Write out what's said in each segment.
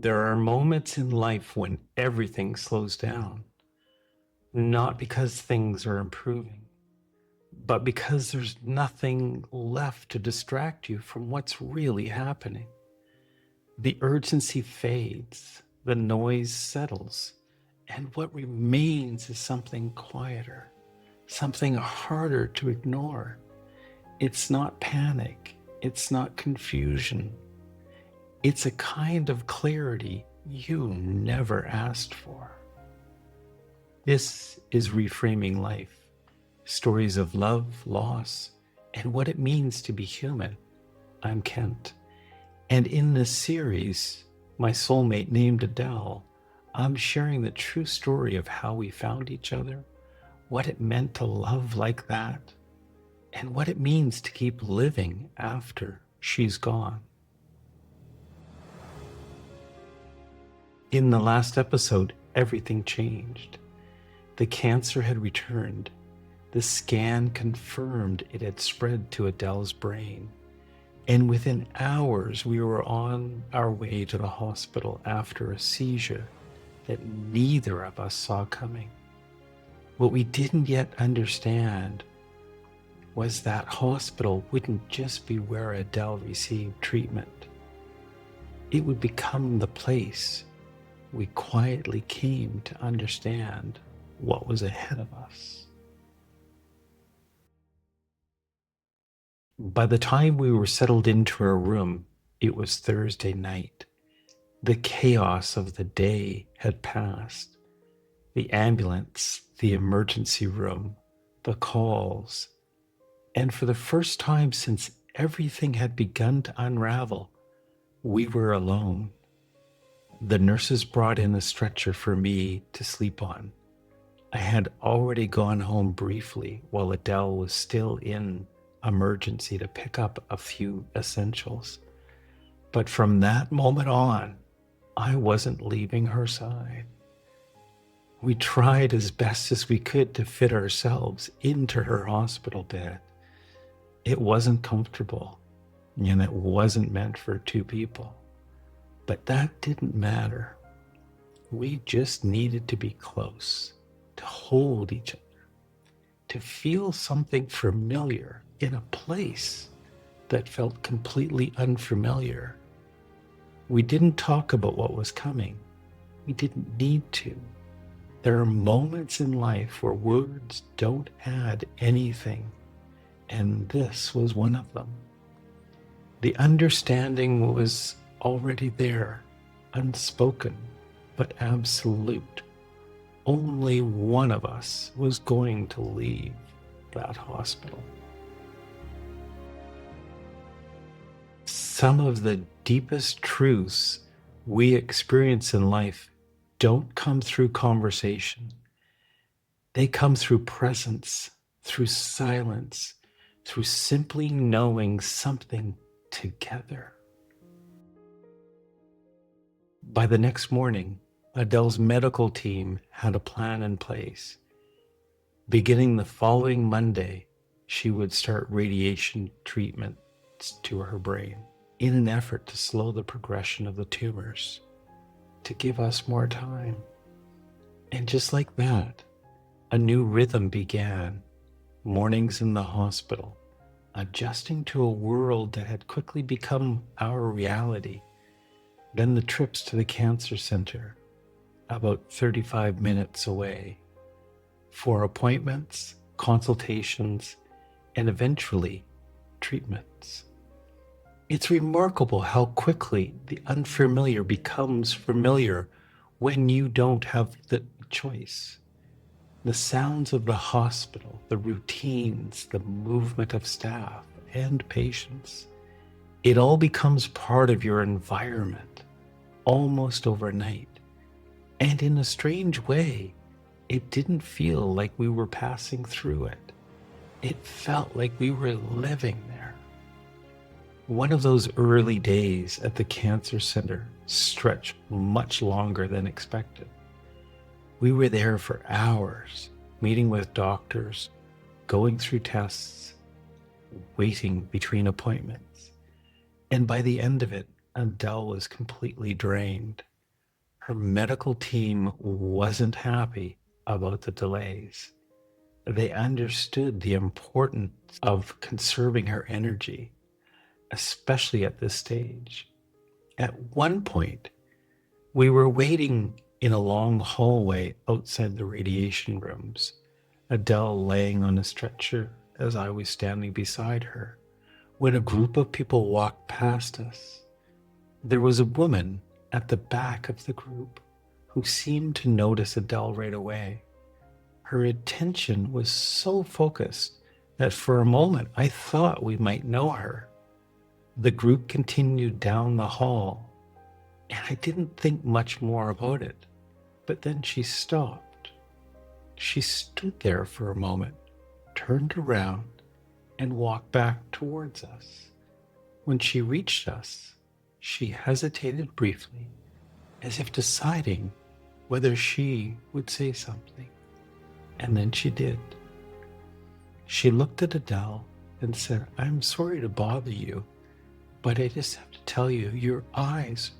There are moments in life when everything slows down, not because things are improving, but because there's nothing left to distract you from what's really happening. The urgency fades, the noise settles, and what remains is something quieter, something harder to ignore. It's not panic, it's not confusion. It's a kind of clarity you never asked for. This is Reframing Life, stories of love, loss, and what it means to be human. I'm Kent, and in this series, my soulmate named Adel, I'm sharing the true story of how we found each other, what it meant to love like that, and what it means to keep living after she's gone. In the last episode, everything changed. The cancer had returned. The scan confirmed it had spread to Adel's brain. And within hours, we were on our way to the hospital after a seizure that neither of us saw coming. What we didn't yet understand was that hospital wouldn't just be where Adel received treatment. It would become the place we quietly came to understand what was ahead of us. By the time we were settled into our room, it was Thursday night. The chaos of the day had passed. The ambulance, the emergency room, the calls, and for the first time since everything had begun to unravel, we were alone. The nurses brought in a stretcher for me to sleep on. I had already gone home briefly while Adele was still in emergency to pick up a few essentials. But from that moment on, I wasn't leaving her side. We tried as best as we could to fit ourselves into her hospital bed. It wasn't comfortable, and it wasn't meant for two people. But that didn't matter. We just needed to be close, to hold each other, to feel something familiar in a place that felt completely unfamiliar. We didn't talk about what was coming. We didn't need to. There are moments in life where words don't add anything, and this was one of them. The understanding was already there, unspoken, but absolute. Only one of us was going to leave that hospital. Some of the deepest truths we experience in life don't come through conversation. They come through presence, through silence, through simply knowing something together. By the next morning, Adele's medical team had a plan in place. Beginning the following Monday, she would start radiation treatments to her brain in an effort to slow the progression of the tumors, to give us more time. And just like that, a new rhythm began. Mornings in the hospital, adjusting to a world that had quickly become our reality. Then the trips to the cancer center, about 35 minutes away, for appointments, consultations, and eventually treatments. It's remarkable how quickly the unfamiliar becomes familiar when you don't have the choice. The sounds of the hospital, the routines, the movement of staff and patients, it all becomes part of your environment almost overnight. And in a strange way, it didn't feel like we were passing through it. It felt like we were living there. One of those early days at the cancer center stretched much longer than expected. We were there for hours, meeting with doctors, going through tests, waiting between appointments. And by the end of it, Adele was completely drained. Her medical team wasn't happy about the delays. They understood the importance of conserving her energy, especially at this stage. At one point, we were waiting in a long hallway outside the radiation rooms, Adele laying on a stretcher as I was standing beside her, when a group of people walked past us. There was a woman at the back of the group who seemed to notice Adele right away. Her attention was so focused that for a moment I thought we might know her. The group continued down the hall, and I didn't think much more about it. But then she stopped. She stood there for a moment, turned around, and walked back towards us. When she reached us, she hesitated briefly, as if deciding whether she would say something. And then she did. She looked at Adele and said, "I'm sorry to bother you, but I just have to tell you, your eyes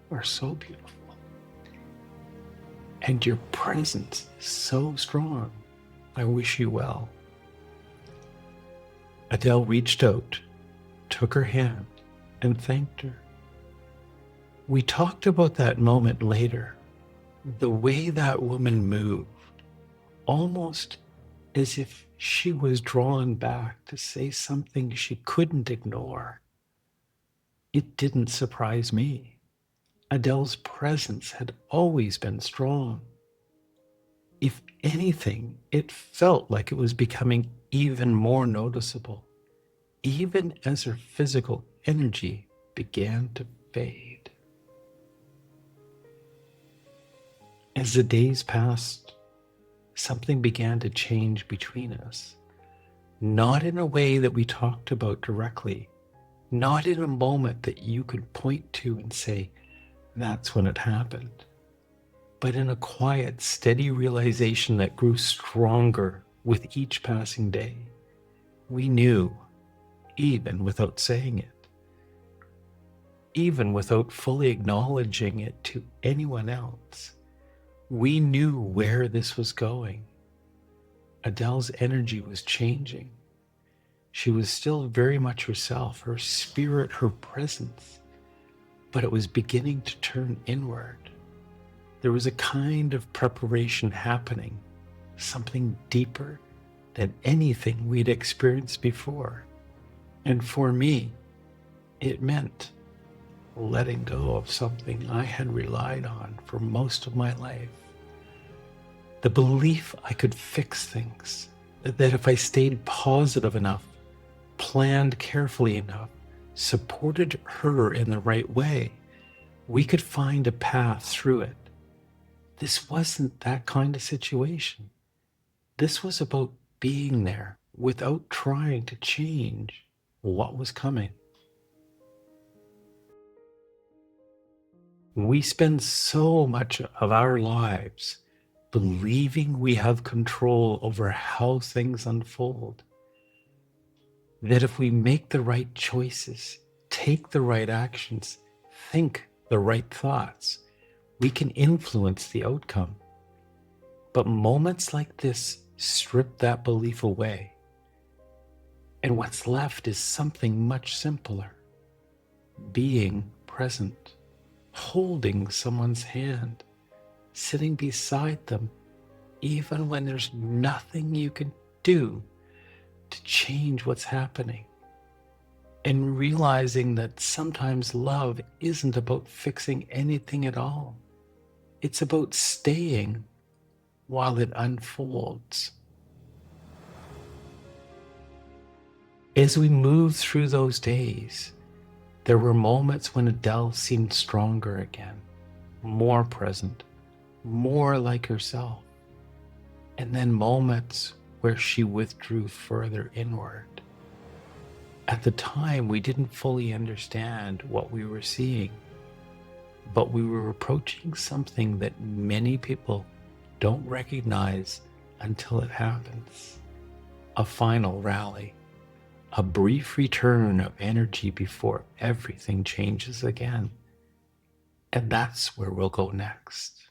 are so beautiful. And your presence is so strong. I wish you well." Adele reached out, took her hand, and thanked her. We talked about that moment later. The way that woman moved, almost as if she was drawn back to say something she couldn't ignore. It didn't surprise me. Adele's presence had always been strong. If anything, it felt like it was becoming even more noticeable, even as her physical energy began to fade. As the days passed, something began to change between us. Not in a way that we talked about directly, not in a moment that you could point to and say, "That's when it happened," but in a quiet, steady realization that grew stronger with each passing day. We knew, even without saying it, even without fully acknowledging it to anyone else, we knew where this was going. Adele's energy was changing. She was still very much herself, her spirit, her presence, but it was beginning to turn inward. There was a kind of preparation happening, something deeper than anything we'd experienced before. And for me, it meant letting go of something I had relied on for most of my life. The belief I could fix things, that if I stayed positive enough, planned carefully enough, supported her in the right way, we could find a path through it. This wasn't that kind of situation. This was about being there without trying to change what was coming. We spend so much of our lives believing we have control over how things unfold, that if we make the right choices, take the right actions, think the right thoughts, we can influence the outcome. But moments like this strip that belief away. And what's left is something much simpler: being present, holding someone's hand, sitting beside them, even when there's nothing you can do to change what's happening. And realizing that sometimes love isn't about fixing anything at all. It's about staying while it unfolds. As we moved through those days, there were moments when Adele seemed stronger again, more present, more like herself. And then moments where she withdrew further inward. At the time, we didn't fully understand what we were seeing, but we were approaching something that many people don't recognize until it happens. A final rally, a brief return of energy before everything changes again. And that's where we'll go next.